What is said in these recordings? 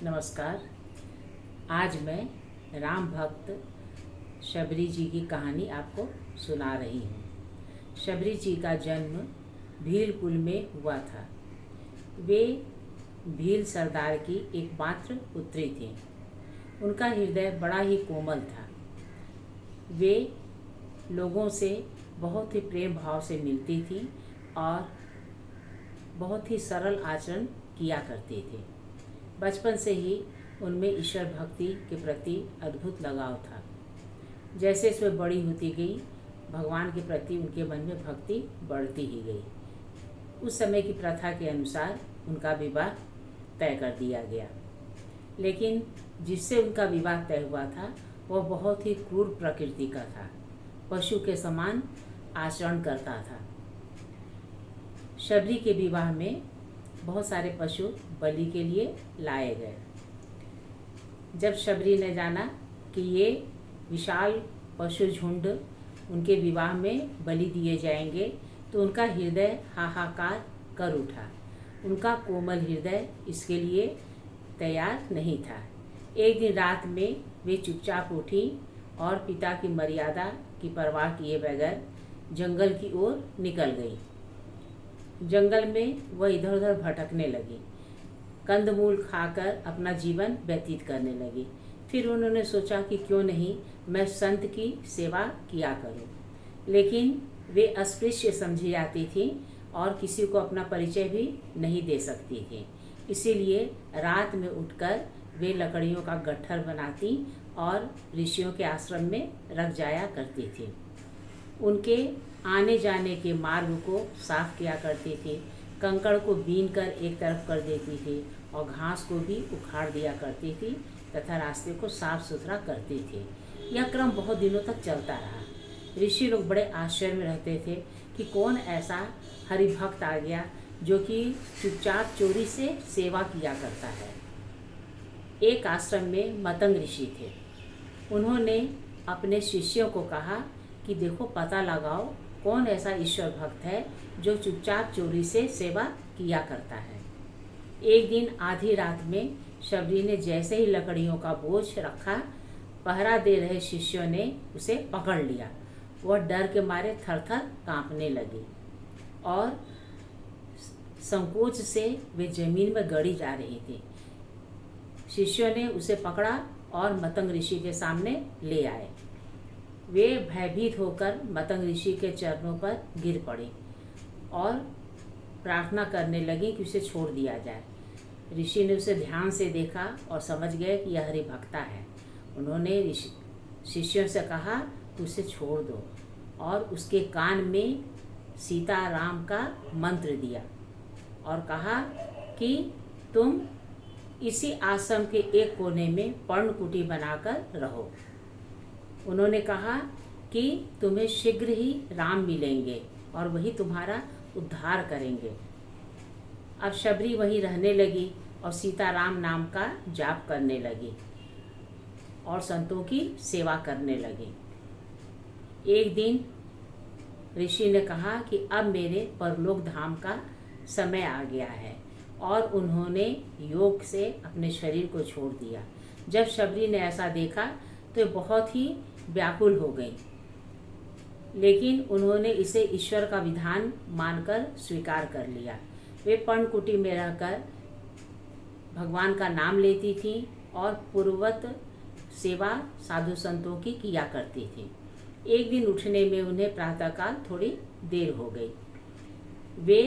नमस्कार। आज मैं राम भक्त शबरी जी की कहानी आपको सुना रही हूँ। शबरी जी का जन्म भील कुल में हुआ था। वे भील सरदार की एकमात्र पुत्री थीं। उनका हृदय बड़ा ही कोमल था। वे लोगों से बहुत ही प्रेम भाव से मिलती थी और बहुत ही सरल आचरण किया करती थी। बचपन से ही उनमें ईश्वर भक्ति के प्रति अद्भुत लगाव था। जैसे वे बड़ी होती गई, भगवान के प्रति उनके मन में भक्ति बढ़ती ही गई। उस समय की प्रथा के अनुसार उनका विवाह तय कर दिया गया, लेकिन जिससे उनका विवाह तय हुआ था वह बहुत ही क्रूर प्रकृति का था। पशु के समान आचरण करता था। शबरी के विवाह में बहुत सारे पशु बलि के लिए लाए गए। जब शबरी ने जाना कि ये विशाल पशु झुंड उनके विवाह में बलि दिए जाएंगे, तो उनका हृदय हाहाकार कर उठा। उनका कोमल हृदय इसके लिए तैयार नहीं था। एक दिन रात में वे चुपचाप उठी और पिता की मर्यादा की परवाह किए बगैर जंगल की ओर निकल गई। जंगल में वह इधर उधर भटकने लगी, कंदमूल खाकर अपना जीवन व्यतीत करने लगी। फिर उन्होंने सोचा कि क्यों नहीं मैं संत की सेवा किया करूं। लेकिन वे अस्पृश्य समझी जाती थी और किसी को अपना परिचय भी नहीं दे सकती थी। इसीलिए रात में उठकर वे लकड़ियों का गट्ठर बनाती और ऋषियों के आश्रम में रख जाया करती थी। उनके आने जाने के मार्ग को साफ किया करती थी, कंकड़ को बीन कर एक तरफ कर देती थी और घास को भी उखाड़ दिया करती थी तथा रास्ते को साफ सुथरा करती थी। यह क्रम बहुत दिनों तक चलता रहा। ऋषि लोग बड़े आश्चर्य में रहते थे कि कौन ऐसा हरिभक्त आ गया जो कि चुपचाप चोरी से सेवा किया करता है। एक आश्रम में मतंग ऋषि थे। उन्होंने अपने शिष्यों को कहा कि देखो, पता लगाओ कौन ऐसा ईश्वर भक्त है जो चुपचाप चोरी से सेवा किया करता है। एक दिन आधी रात में शबरी ने जैसे ही लकड़ियों का बोझ रखा, पहरा दे रहे शिष्यों ने उसे पकड़ लिया। वह डर के मारे थर-थर कांपने लगी और संकोच से वे जमीन में गड़ी जा रही थी। शिष्यों ने उसे पकड़ा और मतंग ऋषि के सामने ले आए। वे भयभीत होकर मतंग ऋषि के चरणों पर गिर पड़ी और प्रार्थना करने लगी कि उसे छोड़ दिया जाए। ऋषि ने उसे ध्यान से देखा और समझ गए कि यह हरिभक्ता है। उन्होंने शिष्यों से कहा कि उसे छोड़ दो और उसके कान में सीताराम का मंत्र दिया और कहा कि तुम इसी आश्रम के एक कोने में पर्णकुटी बनाकर रहो। उन्होंने कहा कि तुम्हें शीघ्र ही राम मिलेंगे और वही तुम्हारा उद्धार करेंगे। अब शबरी वहीं रहने लगी और सीताराम नाम का जाप करने लगी और संतों की सेवा करने लगी। एक दिन ऋषि ने कहा कि अब मेरे परलोक धाम का समय आ गया है और उन्होंने योग से अपने शरीर को छोड़ दिया। जब शबरी ने ऐसा देखा तो बहुत ही व्याकुल हो गई, लेकिन उन्होंने इसे ईश्वर का विधान मानकर स्वीकार कर लिया। वे पर्णकुटी में रहकर भगवान का नाम लेती थीं और पूर्ववत सेवा साधु संतों की किया करती थी। एक दिन उठने में उन्हें प्रातःकाल थोड़ी देर हो गई। वे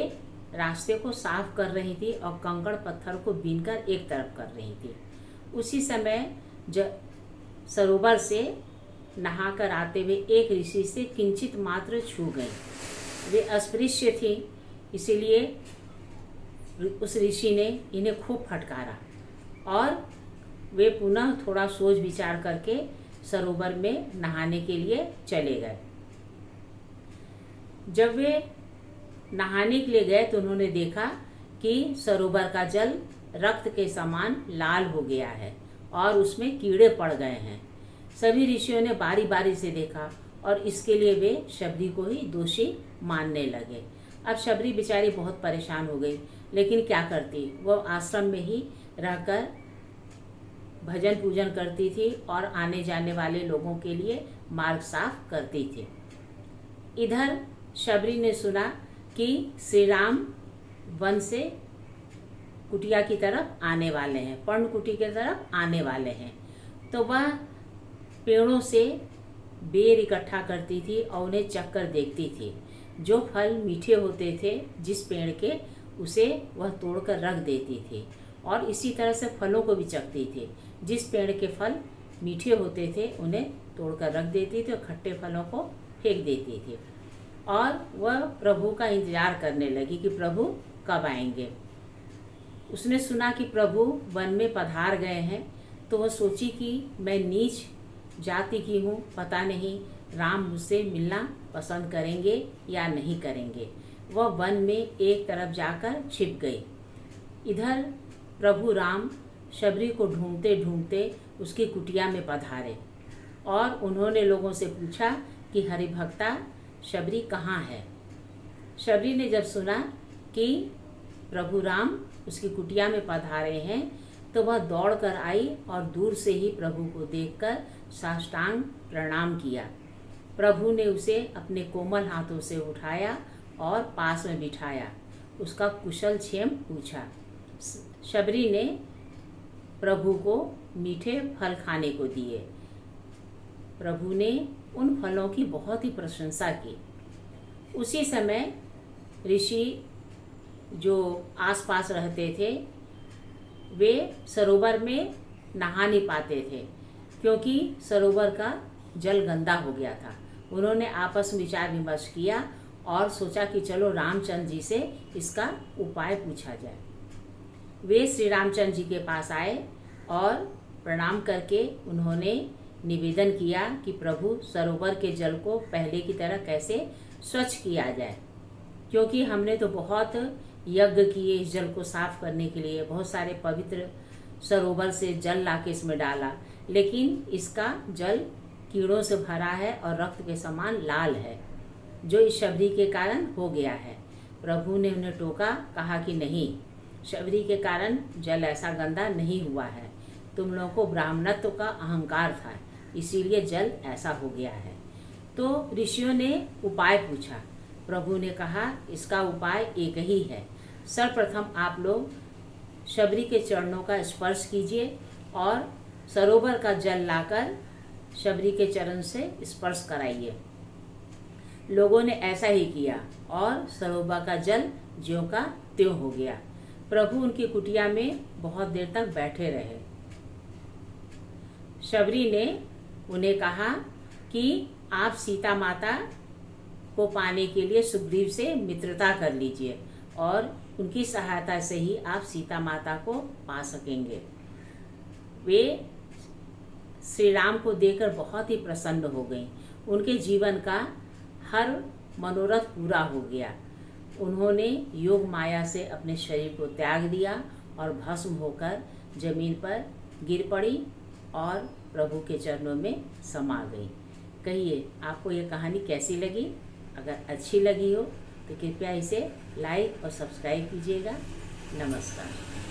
रास्ते को साफ कर रही थी और कंकड़ पत्थर को बीनकर एक तरफ कर रही थी। उसी समय सरोवर से नहाकर आते हुए एक ऋषि से किंचित मात्र छू गई। वे अस्पृश्य थी, इसीलिए उस ऋषि ने इन्हें खूब फटकारा और वे पुनः थोड़ा सोच विचार करके सरोवर में नहाने के लिए चले गए। जब वे नहाने के लिए गए तो उन्होंने देखा कि सरोवर का जल रक्त के समान लाल हो गया है और उसमें कीड़े पड़ गए हैं। सभी ऋषियों ने बारी बारी से देखा और इसके लिए वे शबरी को ही दोषी मानने लगे। अब शबरी बेचारी बहुत परेशान हो गई, लेकिन क्या करती, वह आश्रम में ही रहकर भजन पूजन करती थी और आने जाने वाले लोगों के लिए मार्ग साफ करती थी। इधर शबरी ने सुना कि श्री राम वन से कुटिया की तरफ आने वाले हैं, पर्णकुटी की तरफ आने वाले हैं। तो वह पेड़ों से बेर इकट्ठा करती थी और उन्हें चक्कर देखती थी। जो फल मीठे होते थे जिस पेड़ के, उसे वह तोड़कर रख देती थी और इसी तरह से फलों को भी चखती थी। जिस पेड़ के फल मीठे होते थे उन्हें तोड़कर रख देती थी और खट्टे फलों को फेंक देती थी। और वह प्रभु का इंतजार करने लगी कि प्रभु कब आएंगे। उसने सुना कि प्रभु वन में पधार गए हैं, तो वह सोची कि मैं नीच जाति की हूँ, पता नहीं राम मुझसे मिलना पसंद करेंगे या नहीं करेंगे। वह वन में एक तरफ जाकर छिप गई। इधर प्रभु राम शबरी को ढूंढते ढूंढते उसकी कुटिया में पधारे और उन्होंने लोगों से पूछा कि हरिभक्ता शबरी कहाँ है। शबरी ने जब सुना कि प्रभु राम उसकी कुटिया में पधारे हैं, तो वह दौड़ कर आई और दूर से ही प्रभु को देखकर साष्टांग प्रणाम किया। प्रभु ने उसे अपने कोमल हाथों से उठाया और पास में बिठाया, उसका कुशल क्षेम पूछा। शबरी ने प्रभु को मीठे फल खाने को दिए। प्रभु ने उन फलों की बहुत ही प्रशंसा की। उसी समय ऋषि जो आसपास रहते थे वे सरोवर में नहा नहीं पाते थे, क्योंकि सरोवर का जल गंदा हो गया था। उन्होंने आपस में विचार विमर्श किया और सोचा कि चलो रामचंद्र जी से इसका उपाय पूछा जाए। वे श्री रामचंद्र जी के पास आए और प्रणाम करके उन्होंने निवेदन किया कि प्रभु सरोवर के जल को पहले की तरह कैसे स्वच्छ किया जाए, क्योंकि हमने तो बहुत यज्ञ किए इस जल को साफ करने के लिए, बहुत सारे पवित्र सरोवर से जल लाके इसमें डाला, लेकिन इसका जल कीड़ों से भरा है और रक्त के समान लाल है, जो इस शबरी के कारण हो गया है। प्रभु ने उन्हें टोका, कहा कि नहीं, शबरी के कारण जल ऐसा गंदा नहीं हुआ है, तुम लोगों को ब्राह्मणत्व का अहंकार था, इसीलिए जल ऐसा हो गया है। तो ऋषियों ने उपाय पूछा। प्रभु ने कहा इसका उपाय एक ही है। सर्वप्रथम आप लोग शबरी के चरणों का स्पर्श कीजिए और सरोवर का जल लाकर शबरी के चरण से स्पर्श कराइए। लोगों ने ऐसा ही किया और सरोवर का जल ज्यों का त्यों हो गया। प्रभु उनकी कुटिया में बहुत देर तक बैठे रहे। शबरी ने उन्हें कहा कि आप सीता माता को पाने के लिए सुग्रीव से मित्रता कर लीजिए और उनकी सहायता से ही आप सीता माता को पा सकेंगे। वे श्री राम को देखकर बहुत ही प्रसन्न हो गईं। उनके जीवन का हर मनोरथ पूरा हो गया। उन्होंने योग माया से अपने शरीर को त्याग दिया और भस्म होकर जमीन पर गिर पड़ी और प्रभु के चरणों में समा गई। कहिए आपको ये कहानी कैसी लगी? अगर अच्छी लगी हो तो कृपया इसे लाइक और सब्सक्राइब कीजिएगा। नमस्कार।